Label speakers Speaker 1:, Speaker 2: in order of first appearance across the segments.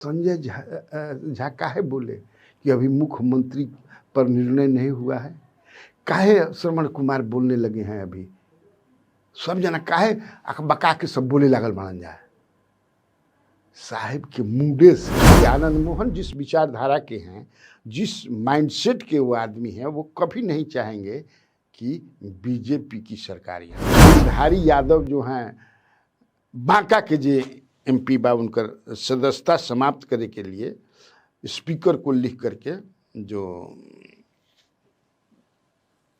Speaker 1: संजय झा काहे बोले कि अभी मुख्यमंत्री पर निर्णय नहीं हुआ है? काहे श्रवण कुमार बोलने लगे हैं? अभी सब जना काहे अकबका के सब बोले लागल बन जाए साहिब के मुंडे से। आनंद मोहन जिस विचारधारा के हैं, जिस माइंडसेट के वो आदमी हैं, वो कभी नहीं चाहेंगे कि बीजेपी की सरकार यहाँ। धारी यादव जो हैं बांका के जे एमपी बा, उनकर सदस्यता समाप्त करे के लिए स्पीकर को लिख करके जो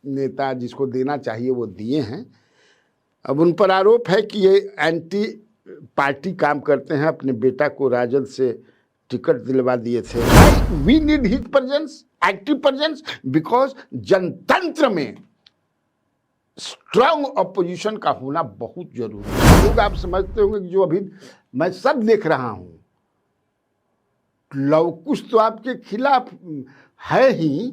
Speaker 1: नेता जिसको देना चाहिए वो दिए हैं। अब उन पर आरोप है कि ये एंटी पार्टी काम करते हैं, अपने बेटा को राजद से टिकट दिलवा दिए थे। We need his presence, active presence, because जनतंत्र में स्ट्रांग अपोजिशन का होना बहुत जरूरी है। लोग आप समझते होंगे कि जो अभी मैं सब देख रहा हूं, लवकुश तो आपके खिलाफ है ही,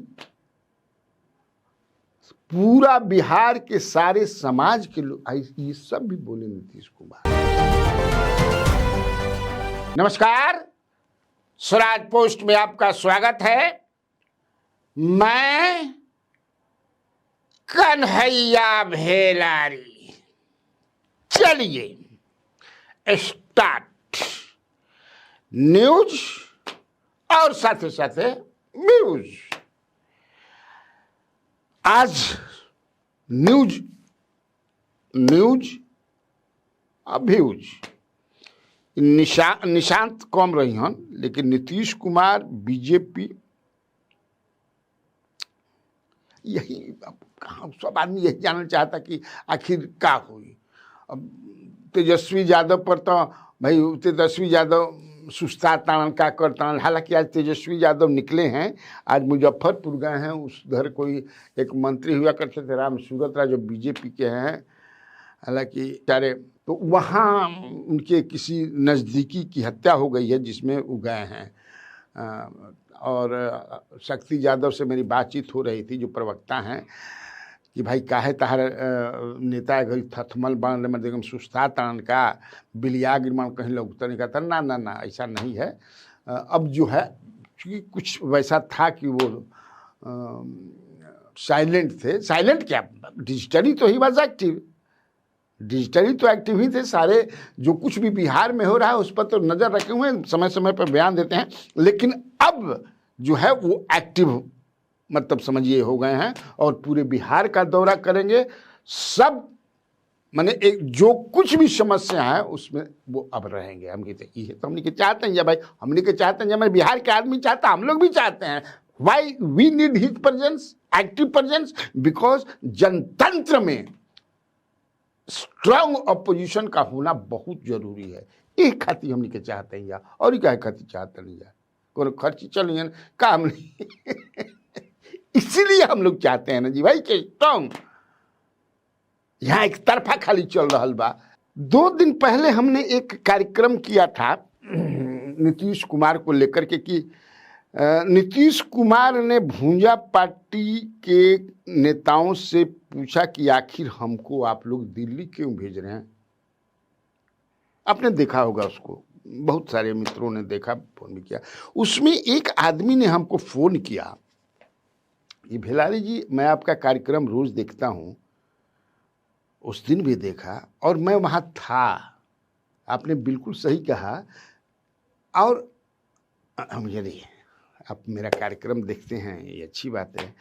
Speaker 1: पूरा बिहार के सारे समाज के लोग ये सब भी बोले नीतीश कुमार। नमस्कार, स्वराज पोस्ट में आपका स्वागत है। मैं कन्हैया भेलारी। चलिए स्टार्ट न्यूज और साथ साथ व्यूज। आज न्यूज और व्यूज निशांत कम रही हन, लेकिन नीतीश कुमार बीजेपी यही कहाँ सब आदमी यही जानना चाहता कि आखिर क्या हुई। अब तेजस्वी यादव पर तो भाई तेजस्वी यादव सुस्ता तान का करता। हालांकि आज तेजस्वी यादव निकले हैं, आज मुजफ्फरपुर गए हैं। उस घर कोई एक मंत्री हुआ करते थे राम सूरत राय, जो बीजेपी के हैं। हालांकि चारे तो वहाँ उनके किसी नज़दीकी की हत्या हो गई है जिसमें वो गए हैं। और शक्ति यादव से मेरी बातचीत हो रही थी, जो प्रवक्ता हैं, कि भाई काहे तार नेता घर थथमल बन रहे, मतलब सुस्ता तान का बिलिया गिरमान कहीं लोग तो नहीं कहता। ना ना ना, ऐसा नहीं है। अब जो है क्योंकि कुछ वैसा था कि वो साइलेंट थे। साइलेंट क्या, डिजिटली तो ही वॉज एक्टिव, डिजिटली तो एक्टिव ही थे। सारे जो कुछ भी बिहार में हो रहा है उस पर तो नज़र रखे हुए हैं, समय समय पर बयान देते हैं। लेकिन अब जो है वो एक्टिव मतलब समझिए हो गए हैं और पूरे बिहार का दौरा करेंगे। सब माने एक जो कुछ भी समस्या है उसमें वो अब रहेंगे। हम कहते ये तो हमने के चाहते हैं या भाई हमने के चाहते हैं, हमारे बिहार के आदमी चाहता, हम लोग भी चाहते हैं। Why we need his presence, active presence, because जनतंत्र में स्ट्रांग अपोजिशन का होना बहुत जरूरी है। एक खातिर हमने के चाहते हैं या और क्या खातिर चाहते नहीं या कोनो खर्ची चलिए काम नहीं इसीलिए हम लोग चाहते हैं ना जी भाई कि स्ट्रांग। यहाँ एक तरफा खाली चल रहा बा। 2 दिन पहले हमने एक कार्यक्रम किया था नीतीश कुमार को लेकर के कि नीतीश कुमार ने भूंजा पार्टी के नेताओं से पूछा कि आखिर हमको आप लोग दिल्ली क्यों भेज रहे हैं। आपने देखा होगा उसको, बहुत सारे मित्रों ने देखा, फोन भी किया। उसमें एक आदमी ने हमको फोन किया, ये भेलारी जी मैं आपका कार्यक्रम रोज देखता हूँ, उस दिन भी देखा और मैं वहाँ था। आपने बिल्कुल सही कहा। और मुझे नहीं, आप मेरा कार्यक्रम देखते हैं ये अच्छी बात है,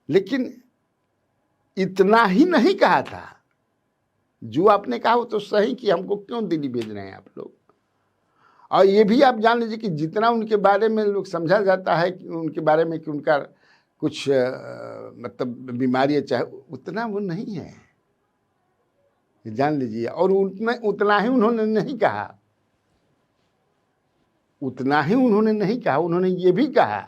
Speaker 1: लेकिन इतना ही नहीं कहा था जो आपने कहा वो तो सही कि हमको क्यों दिल्ली भेज रहे हैं आप लोग। और ये भी आप जान लीजिए कि जितना उनके बारे में लोग समझा जाता है कि उनके बारे में कि उनका कुछ मतलब बीमारी है, चाहे उतना वो नहीं है, जान लीजिए। और उतना ही उन्होंने नहीं कहा, उतना ही उन्होंने नहीं कहा। उन्होंने ये भी कहा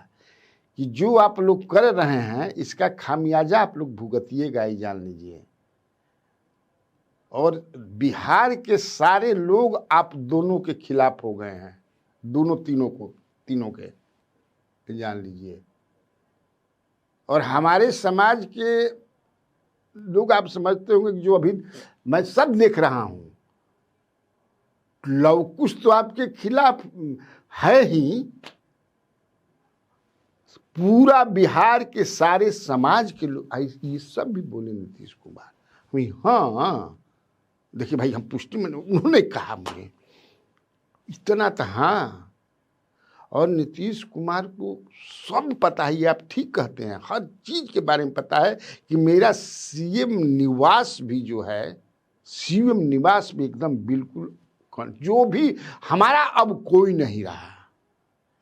Speaker 1: कि जो आप लोग कर रहे हैं इसका खामियाजा आप लोग भुगतिएगा, ये जान लीजिए। और बिहार के सारे लोग आप दोनों के खिलाफ हो गए हैं, तीनों के, जान लीजिए। और हमारे समाज के लोग आप समझते होंगे कि जो अभी मैं सब देख रहा हूं, लवकुश तो आपके खिलाफ है ही, पूरा बिहार के सारे समाज के लोग ये सब भी बोले नीतीश कुमार। हाँ देखिए भाई, हम पुष्टि में उन्होंने कहा मुझे इतना तो हाँ। और नीतीश कुमार को सब पता है, ये आप ठीक कहते हैं, हर चीज के बारे में पता है कि मेरा सीएम निवास भी जो है, सीएम निवास भी एकदम बिल्कुल, जो भी हमारा अब कोई नहीं रहा,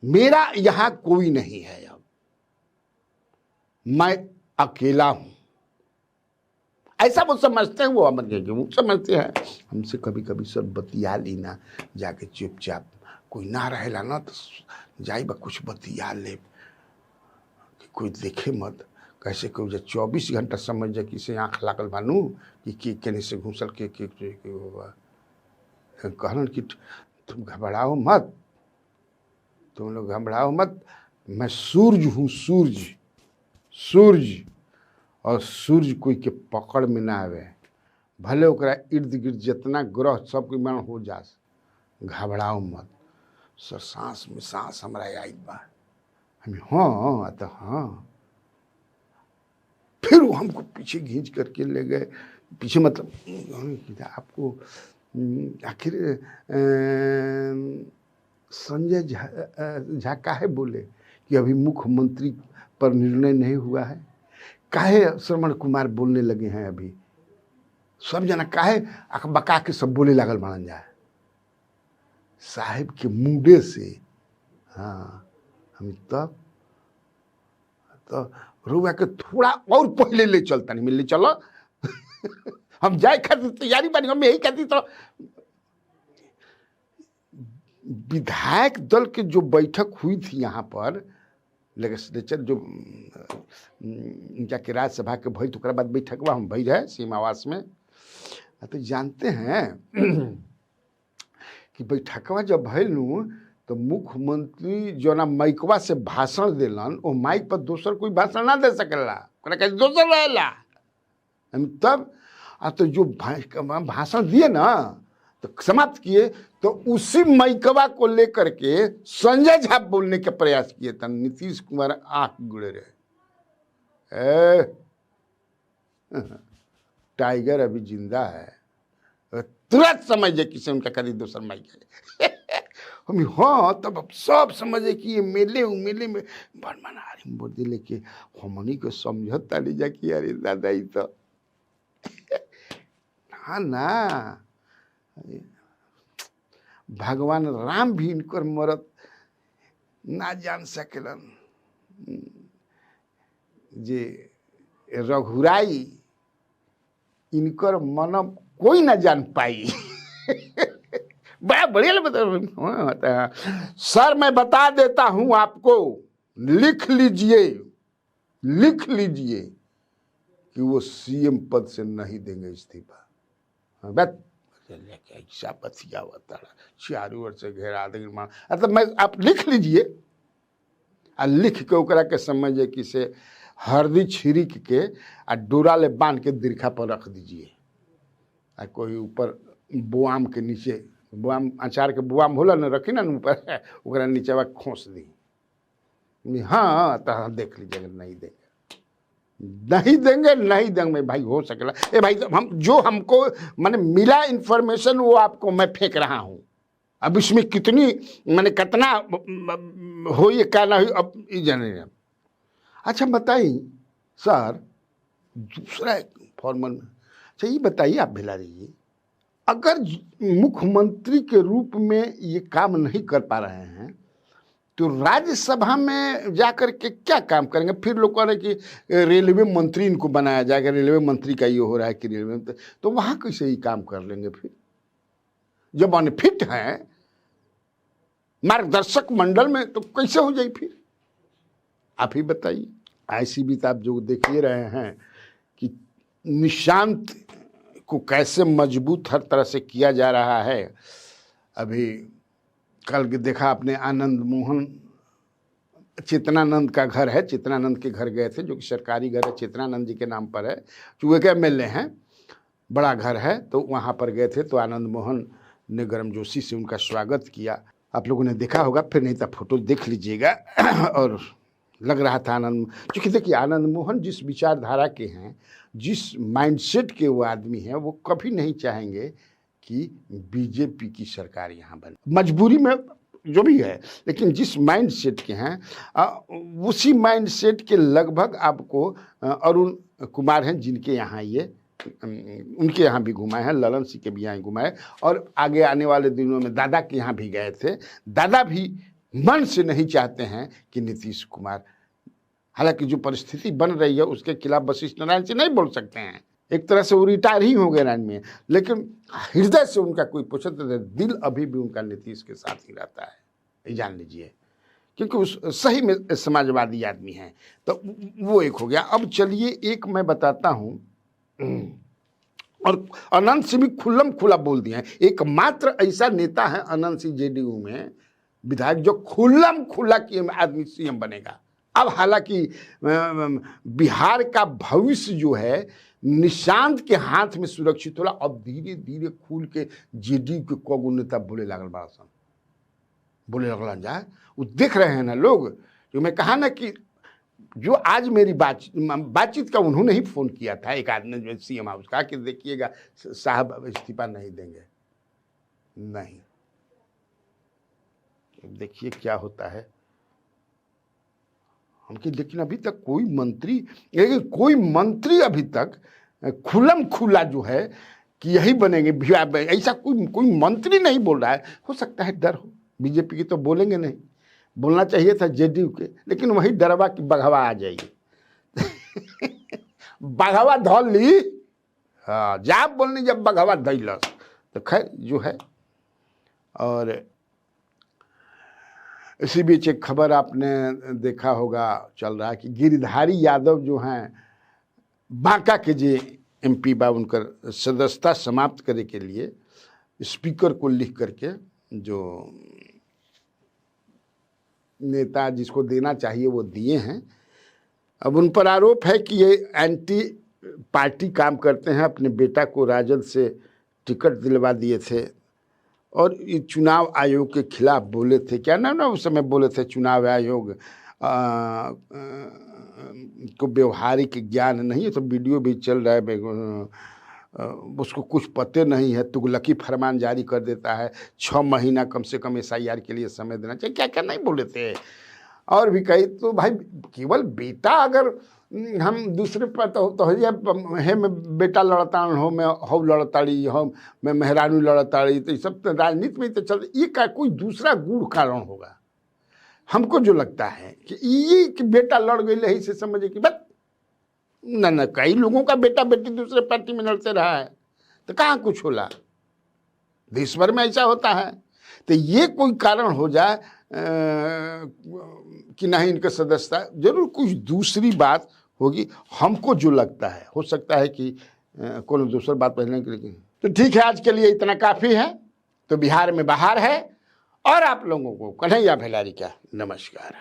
Speaker 1: मेरा यहां कोई नहीं है, अब मैं अकेला हूं, ऐसा वो समझते हैं। वो अमर गए वो समझते हैं। हमसे कभी कभी सर बतिया ली ना, जाके चुपचाप, कोई ना रहेला ना तो जाई बा कुछ बतिया ले, कोई देखे मत, कैसे कोई 24 घंटा समझ जाए किसे आँख लागल बानू कि केने से घुसल के कहलन कि तुम घबराओ मत, तुम लोग घबराओ मत, मैं सूरज हूँ, सूरज, और सूरज कोई के पकड़ में ना आवे, भले ओकरा इर्द गिर्द जितना ग्रह सब के मन हो जा, घबराओ मत। सर सांस में सांस हमारा आई बा, हम हाँ तो हाँ। फिर वो हमको पीछे खींच करके ले गए, पीछे मतलब आपको आखिर संजय झा काहे बोले कि अभी मुख्यमंत्री पर निर्णय नहीं हुआ है, काहे श्रवण कुमार बोलने लगे हैं, अभी सब जना काहे बका के सब बोले लागल बनल जाए साहेब के मुंडे से। हाँ हम तब तो रुआ के थोड़ा और पहले ले चलता नहीं मिलने चलो हम जाए खातिर तैयारी बनी, हम यही कहती। तो विधायक दल के जो बैठक हुई थी यहाँ पर लेजिस्लेचर, जो इनका के राज्यसभा के भई, तो बाद बैठक हम भई रहे सीमावास में। तो जानते हैं कि बैठकवा जब भइल तो मुख्यमंत्री जो ना माइकवा से भाषण दिलन, वो माइक पर दूसर कोई भाषण ना दे सकेला, दूसर रहेला। तब तो जो भाषण दिए ना तो समाप्त किए, तो उसी माइकवा को लेकर के संजय झा बोलने के प्रयास किए थे। नीतीश कुमार आंख गुड़े रहे, टाइगर अभी जिंदा है, तुरंत समझे किसी उनका कभी दूसरा माइक है हम हाँ, तब अब सब समझे कि ये मेले में बरमनारी बोलते, लेके हमनी को समझता नहीं जा कि अरे दादा ही तो हाँ ना, भगवान राम भी इनकर मरद ना जान सकेलन, जे रघुराई इनकर मन कोई ना जान पाई बड़ा बढ़िया बता। सर मैं बता देता हूं आपको, लिख लीजिए कि वो सीएम पद से नहीं देंगे इस्तीफा। ऐसा बतिया होता है, चारों ओर से घेरा देंगे। मतलब मैं आप लिख लीजिए, आ लिख के ओकरा के समझे कि से हरदी छिड़क के आ डोरा ले बांध के दिरखा पर रख दीजिए, आ कोई ऊपर बुआम के नीचे, बुआम अचार के बुआम होला न रखी ना ऊपर, ओकरा नीचे बा खोस दी। हाँ तो देख लीजिए, नहीं देंगे भाई, हो सकेला। ए भाई हम जो हमको मैंने मिला इन्फॉर्मेशन वो आपको मैं फेंक रहा हूं। अब इसमें कितनी मैंने कितना हो ये क्या ना हो, अब ये जाने। अच्छा बताइए सर, दूसरा फॉर्मल में, अच्छा ये बताइए आप भिलारी जी, अगर मुख्यमंत्री के रूप में ये काम नहीं कर पा रहे हैं तो राज्यसभा में जाकर के क्या काम करेंगे? फिर लोग कह रहे कि रेलवे मंत्री इनको बनाया जाएगा, रेलवे मंत्री का ये हो रहा है कि रेलवे, तो वहां कैसे ही काम कर लेंगे? फिर जब अनफिट हैं मार्गदर्शक मंडल में तो कैसे हो जाए? फिर आप ही बताइए। आईसीबी तो आप जो देख ही रहे हैं कि निशांत को कैसे मजबूत हर तरह से किया जा रहा है। अभी कल देखा आपने, आनंद मोहन चेतनानंद का घर है, चेतनानंद के घर गए थे, जो कि सरकारी घर है, चेतनानंद जी के नाम पर है, चूहे के एमएलए हैं, बड़ा घर है। तो वहाँ पर गए थे तो आनंद मोहन ने गर्मजोशी से उनका स्वागत किया। आप लोगों ने देखा होगा, फिर नहीं तो फोटो देख लीजिएगा। और लग रहा था आनंद, क्योंकि देखिए आनंद मोहन जिस विचारधारा के हैं, जिस माइंडसेट के वो आदमी हैं, वो कभी नहीं चाहेंगे कि बीजेपी की सरकार यहाँ बने, मजबूरी में जो भी है, लेकिन जिस माइंडसेट के हैं उसी माइंडसेट के लगभग आपको अरुण कुमार हैं, जिनके यहाँ ये उनके यहाँ भी घुमाए हैं, ललन सिंह के भी यहाँ घुमाए, और आगे आने वाले दिनों में दादा के यहाँ भी गए थे। दादा भी मन से नहीं चाहते हैं कि नीतीश कुमार, हालांकि जो परिस्थिति बन रही है उसके खिलाफ वशिष्ठ नारायण से नहीं बोल सकते हैं, एक तरह से वो रिटायर ही हो गए राजनीति में, लेकिन हृदय से उनका कोई पूछे तो दिल अभी भी उनका नीतीश के साथ ही रहता है, ये जान लीजिए, क्योंकि उस सही में समाजवादी आदमी हैं। तो वो एक हो गया। अब चलिए एक मैं बताता हूँ, और अनंत सिंह भी खुल्लम खुला बोल दिए हैं, एकमात्र ऐसा नेता है अनंत सिंह जेडीयू में विधायक जो खुल्लम खुला कि आदमी सीएम बनेगा। अब हालांकि बिहार का भविष्य जो है निशांत के हाथ में सुरक्षित होला। अब धीरे धीरे खुल के जेडीयू के कगो नेता बोले लागल बड़ा सन, बोले लगल जाए, वो देख रहे हैं ना लोग। जो मैं कहा ना कि जो आज मेरी बातचीत का उन्होंने ही फोन किया था, एक आदमी जो सीएम हाउस का, कि देखिएगा साहब इस्तीफा नहीं देंगे, नहीं, देखिए क्या होता है। हमके लेकिन अभी तक कोई मंत्री अभी तक खुल्लम खुला जो है कि यही बनेंगे, ऐसा कोई मंत्री नहीं बोल रहा है। हो सकता है डर हो, बीजेपी की तो बोलेंगे नहीं, बोलना चाहिए था जेडीयू के, लेकिन वही डरवा की बघवा आ जाइए। बघवा धौल ली, हाँ जाप बोलनी जब बघवा धैलस, तो खैर जो है। और इसी बीच एक खबर आपने देखा होगा चल रहा है कि गिरिधारी यादव जो हैं बांका के जे एमपी बा, उनकर सदस्यता समाप्त करे के लिए स्पीकर को लिख करके जो नेता जिसको देना चाहिए वो दिए हैं। अब उन पर आरोप है कि ये एंटी पार्टी काम करते हैं, अपने बेटा को राजद से टिकट दिलवा दिए थे और ये चुनाव आयोग के खिलाफ बोले थे। क्या ना उस समय बोले थे चुनाव आयोग को व्यवहारिक ज्ञान नहीं है, तो वीडियो भी चल रहा है, उसको कुछ पते नहीं है, तुगलकी फरमान जारी कर देता है, 6 महीना कम से कम SIR के लिए समय देना चाहिए, क्या क्या नहीं बोले थे। और भी कही तो भाई केवल बेटा अगर हम दूसरे पर तो है मैं बेटा लड़ता हो, मैं हो लड़ताड़ी हो, मैं मेहरानू लड़ताड़ी, तो ये सब तो राजनीति में तो चल, ये का कोई दूसरा गूढ़ कारण होगा। हमको जो लगता है कि ये कि बेटा लड़ गई यही से समझे कि बस न कई लोगों का बेटा बेटी दूसरे पार्टी में लड़ते रहा है, तो कहाँ कुछ होला, देश भर में ऐसा होता है। तो ये कोई कारण हो जाए कि नहीं इनका सदस्यता, जरूर कुछ दूसरी बात होगी। हमको जो लगता है, हो सकता है कि कोई दूसरी बात पहले के लिए। तो ठीक है, आज के लिए इतना काफ़ी है। तो बिहार में बाहर है, और आप लोगों को कन्हैया भेलारी का नमस्कार।